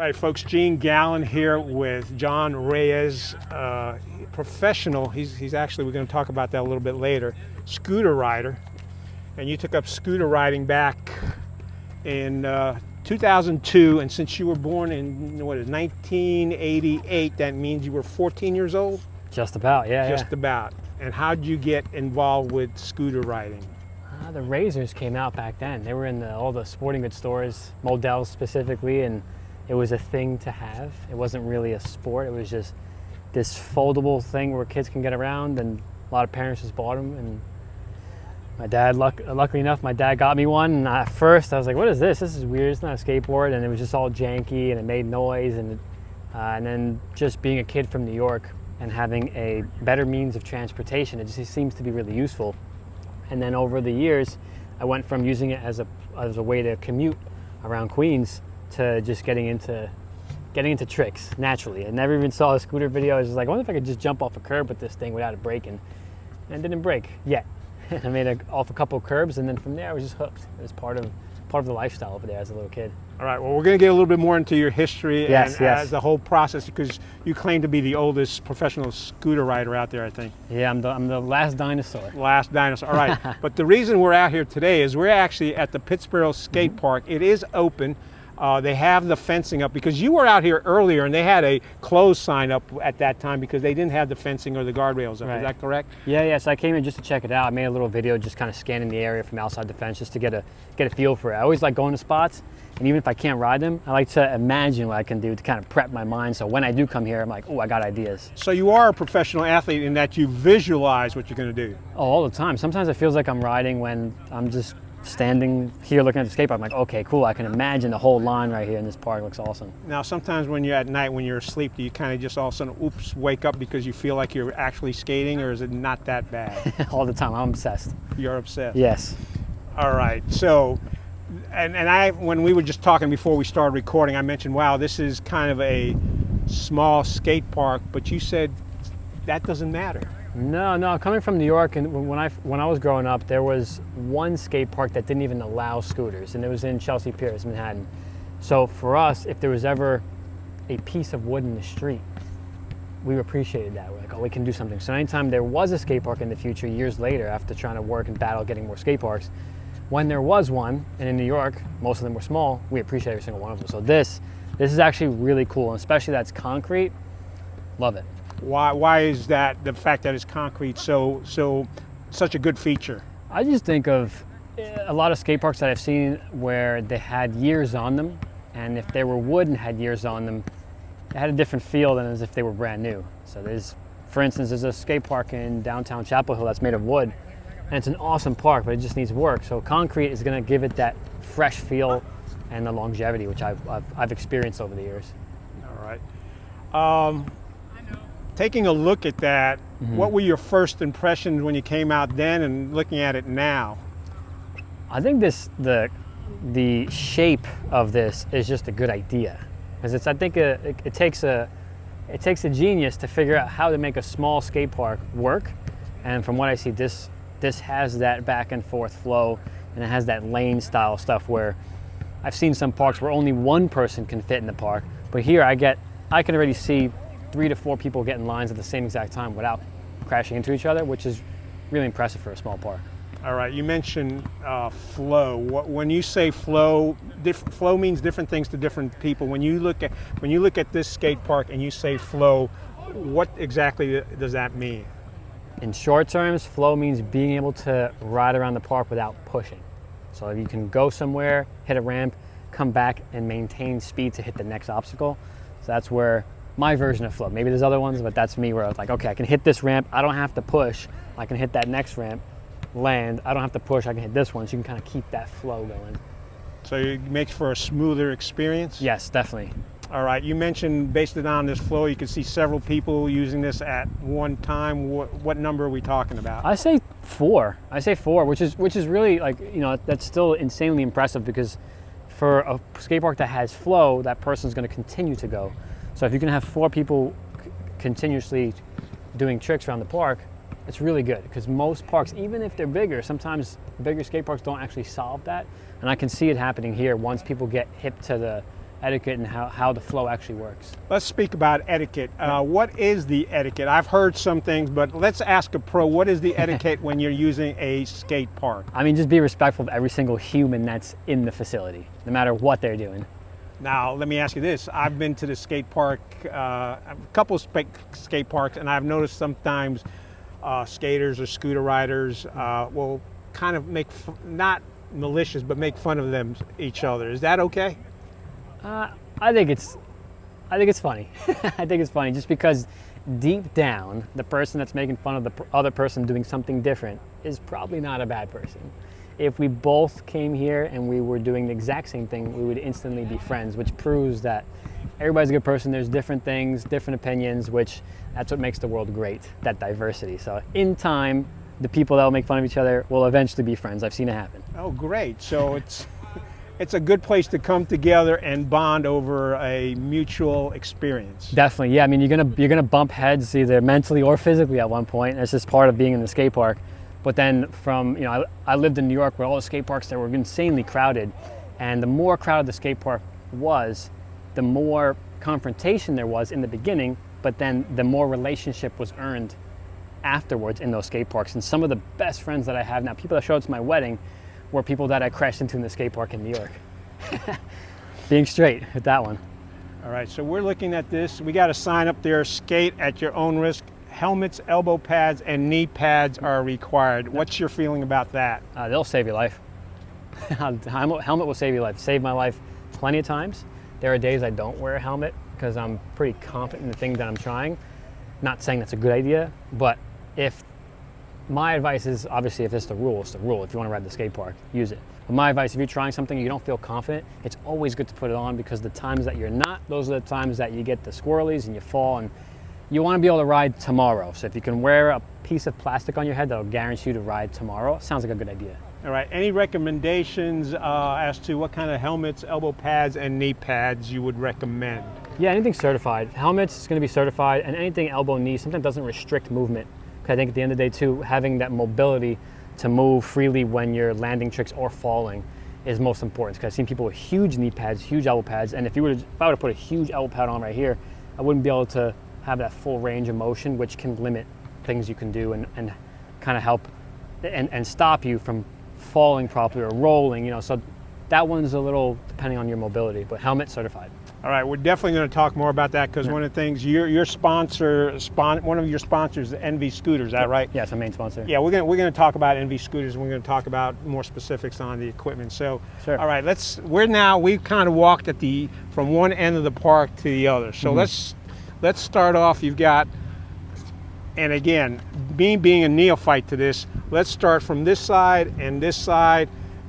right, folks, Galin here with Jon Reyes, professional. He's actually, we're going to talk about that a little bit later, scooter rider. And you took up scooter riding back in 2002, and since you were born in, 1988, that means you were 14 years old? Just about, yeah. Just about. And how did you get involved with scooter riding? The Razors came out back then. They were in all the sporting goods stores, Modell's specifically, and it was a thing to have. It wasn't really a sport. It was just this foldable thing where kids can get around, and a lot of parents just bought them. And my dad, luckily enough, my dad got me one. And at first, I was like, "What is this? This is weird. It's not a skateboard." And it was just all janky, and it made noise. And then just being a kid from New York and having a better means of transportation, it just seems to be really useful. And then over the years, I went from using it as a way to commute around Queens to just getting into tricks naturally. I never even saw a scooter video. I was just like, I wonder if I could just jump off a curb with this thing without it breaking. And it didn't break yet. I made it off a couple of curbs, and then from there I was just hooked. It was part of the lifestyle over there as a little kid. All right, well, we're going to get a little bit more into your history yes. The whole process, because you claim to be the oldest professional scooter rider out there, I think. Yeah, I'm the last dinosaur. Last dinosaur, all right. But the reason we're out here today is we're actually at the Pittsboro skate park. It is open. They have the fencing up, because you were out here earlier and they had a closed sign up at that time because they didn't have the fencing or the guardrails up. Right. Is that correct? Yeah, so I came in just to check it out. I made a little video just kind of scanning the area from outside the fence just to get a feel for it. I always like going to spots, and even if I can't ride them, I like to imagine what I can do to kind of prep my mind, so when I do come here, I'm like, oh, I got ideas. So you are a professional athlete in that you visualize what you're going to do? Oh, all the time. Sometimes it feels like I'm riding when I'm just standing here looking at the skate park. I'm like, okay, cool, I can imagine the whole line right here in this park. It looks awesome. Now, sometimes when you're at night, when you're asleep, do you kind of just all of a sudden, oops, wake up because you feel like you're actually skating, or is it not that bad? All the time. I'm obsessed. You're obsessed? Yes. All right. So, and when we were just talking before we started recording, I mentioned, wow, this is kind of a small skate park, but you said that doesn't matter. No. Coming from New York, and when I was growing up, there was one skate park that didn't even allow scooters, and it was in Chelsea Piers, Manhattan. So for us, if there was ever a piece of wood in the street, we appreciated that. We're like, oh, we can do something. So anytime there was a skate park in the future, years later, after trying to work and battle getting more skate parks, when there was one, and in New York, most of them were small, we appreciate every single one of them. So this is actually really cool, and especially that's concrete. Love it. Why is that, the fact that it's concrete, such a good feature? I just think of a lot of skate parks that I've seen where they had years on them, and if they were wood and had years on them, it had a different feel than as if they were brand new. So for instance, there's a skate park in downtown Chapel Hill that's made of wood, and it's an awesome park, but it just needs work. So concrete is going to give it that fresh feel and the longevity, which I've experienced over the years. All right. Taking a look at that, what were your first impressions when you came out then and looking at it now? I think the shape of this is just a good idea, because I think it takes a genius to figure out how to make a small skate park work. And from what I see, this has that back and forth flow, and it has that lane style stuff where I've seen some parks where only one person can fit in the park, but here I can already see 3 to 4 people get in lines at the same exact time without crashing into each other, which is really impressive for a small park. All right, you mentioned flow. When you say flow, flow means different things to different people. When you look at this skate park and you say flow, what exactly does that mean? In short terms, flow means being able to ride around the park without pushing. So you can go somewhere, hit a ramp, come back and maintain speed to hit the next obstacle. So that's where my version of flow. Maybe there's other ones, but that's me, where I was like, okay, I can hit this ramp, I don't have to push. I can hit that next ramp, land, I don't have to push, I can hit this one. So you can kind of keep that flow going. So it makes for a smoother experience? Yes, definitely. All right, you mentioned based it on this flow, you can see several people using this at one time. What number are we talking about? I say 4, which is really, like, that's still insanely impressive, because for a skate park that has flow, that person's going to continue to go. So if you can have 4 people continuously doing tricks around the park, it's really good, because most parks, even if they're bigger, sometimes bigger skate parks don't actually solve that. And I can see it happening here once people get hip to the etiquette and how the flow actually works. Let's speak about etiquette. What is the etiquette? I've heard some things, but let's ask a pro. What is the etiquette when you're using a skate park? I mean, just be respectful of every single human that's in the facility, no matter what they're doing. Now, let me ask you this. I've been to the skate park, a couple of skate parks, and I've noticed sometimes skaters or scooter riders will kind of not malicious, but make fun of each other. Is that okay? I think it's funny. I think it's funny just because deep down, the person that's making fun of the other person doing something different is probably not a bad person. If we both came here and we were doing the exact same thing, we would instantly be friends, which proves that everybody's a good person. There's different things, different opinions, which that's what makes the world great, that diversity. So in time, the people that will make fun of each other will eventually be friends. I've seen it happen. Oh, great. So it's a good place to come together and bond over a mutual experience. Definitely, yeah. I mean, you're gonna bump heads either mentally or physically at one point. That's just part of being in the skate park. But then I lived in New York where all the skate parks there were insanely crowded, and the more crowded the skate park was, the more confrontation there was in the beginning, but then the more relationship was earned afterwards in those skate parks. And some of the best friends that I have now, people that showed up to my wedding, were people that I crashed into in the skate park in New York. Being straight with that one. All right, so we're looking at this. We got a sign up there, skate at your own risk. Helmets, elbow pads, and knee pads are required. What's your feeling about that? They'll save your life. Helmet will save your life. Saved my life plenty of times. There are days I don't wear a helmet because I'm pretty confident in the thing that I'm trying. Not saying that's a good idea, but my advice is, obviously, if it's the rule, it's the rule. If you want to ride the skate park, use it. But my advice, if you're trying something you don't feel confident, it's always good to put it on, because the times that you're not, those are the times that you get the squirrelies and you fall, and you want to be able to ride tomorrow. So if you can wear a piece of plastic on your head that'll guarantee you to ride tomorrow, sounds like a good idea. All right, any recommendations as to what kind of helmets, elbow pads, and knee pads you would recommend? Yeah, anything certified. Helmets is going to be certified, and anything elbow, knee, something that doesn't restrict movement. I think at the end of the day too, having that mobility to move freely when you're landing tricks or falling is most important. Because I've seen people with huge knee pads, huge elbow pads, and if I were to put a huge elbow pad on right here, I wouldn't be able to have that full range of motion, which can limit things you can do and kind of help and stop you from falling properly or rolling. So that one's a little depending on your mobility, but helmet certified. All right, we're definitely going to talk more about that, because one of the things one of your sponsors is NV Scooters. Is that right? Yeah, it's our main sponsor. Yeah, we're going to talk about NV Scooters, and we're going to talk about more specifics on the equipment. So, sure. All right, we've kind of walked from one end of the park to the other. So let's start off. You've got, and again, being a neophyte to this, let's start from this side and this side.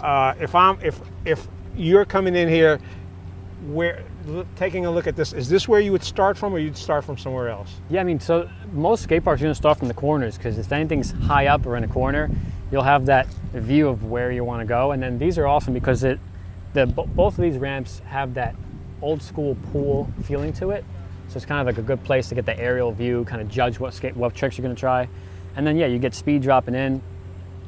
If you're coming in here, taking a look at this, is this where you would start from, or you'd start from somewhere else? Yeah, I mean, so most skate parks are going to start from the corners, because if anything's high up or in a corner, you'll have that view of where you want to go. And then these are awesome because both of these ramps have that old school pool feeling to it. So it's kind of like a good place to get the aerial view, kind of judge what tricks you're going to try. And then, yeah, you get speed dropping in,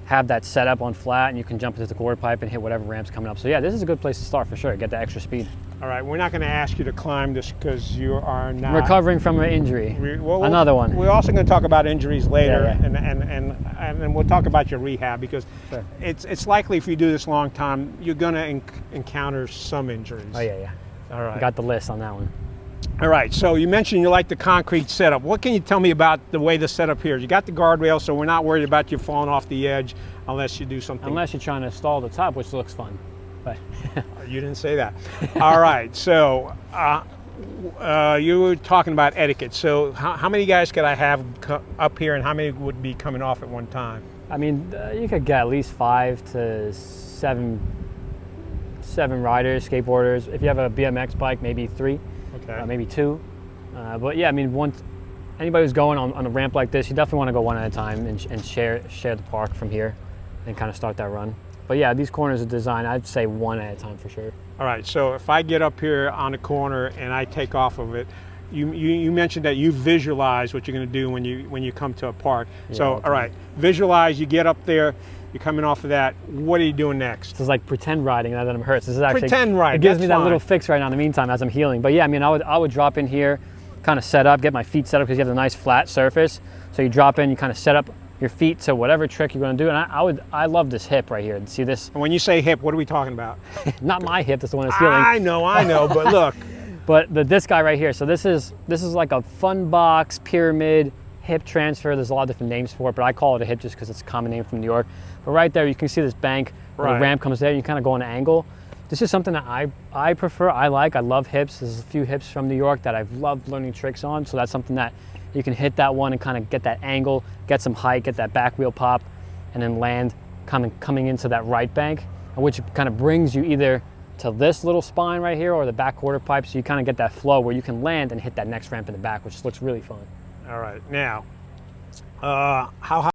have that set up on flat, and you can jump into the quarter pipe and hit whatever ramp's coming up. So yeah, this is a good place to start for sure, get that extra speed. All right, we're not going to ask you to climb this because you are not... Recovering from an injury. Another one. We're also going to talk about injuries later, yeah. And we'll talk about your rehab, because sure. It's likely if you do this long time, you're going to encounter some injuries. Oh yeah. All right. Got the list on that one. All right, so you mentioned you like the concrete setup. What can you tell me about the way the setup here is? You got the guardrail, so we're not worried about you falling off the edge unless you do something. Unless you're trying to stall the top, which looks fun. But you didn't say that. All right, so you were talking about etiquette. So how many guys could I have up here, and how many would be coming off at one time? I mean, you could get at least 5 to 7 riders, skateboarders. If you have a BMX bike, maybe 3. Okay. Maybe 2. But yeah, I mean, once anybody who's going on a ramp like this, you definitely want to go one at a time and share the park from here and kind of start that run. But yeah, these corners are designed, I'd say one at a time for sure. All right, so if I get up here on the corner and I take off of it, you mentioned that you visualize what you're going to do when you come to a park. Yeah, so, all right, visualize, you get up there. You're coming off of that. What are you doing next? This is like pretend riding now that I'm hurt. This is actually Pretend riding, It gives that's me that fine. little fix right now in the meantime as I'm healing. But yeah, I mean, I would drop in here, kind of set up, get my feet set up because you have a nice flat surface. So you drop in, you kind of set up your feet to whatever trick you're going to do. And I love this hip right here. See this? And when you say hip, what are we talking about? Not my hip. That's the one that's healing. I know, but look. But this guy right here. So this is like a fun box pyramid hip transfer. There's a lot of different names for it, but I call it a hip just because it's a common name from New York. But right there, you can see this bank where the ramp comes there, and you kind of go on an angle. This is something that I prefer. I like. I love hips. There's a few hips from New York that I've loved learning tricks on. So that's something that you can hit that one and kind of get that angle, get some height, get that back wheel pop, and then land coming into that right bank, which kind of brings you either to this little spine right here or the back quarter pipe. So you kind of get that flow where you can land and hit that next ramp in the back, which looks really fun. All right, now, how high?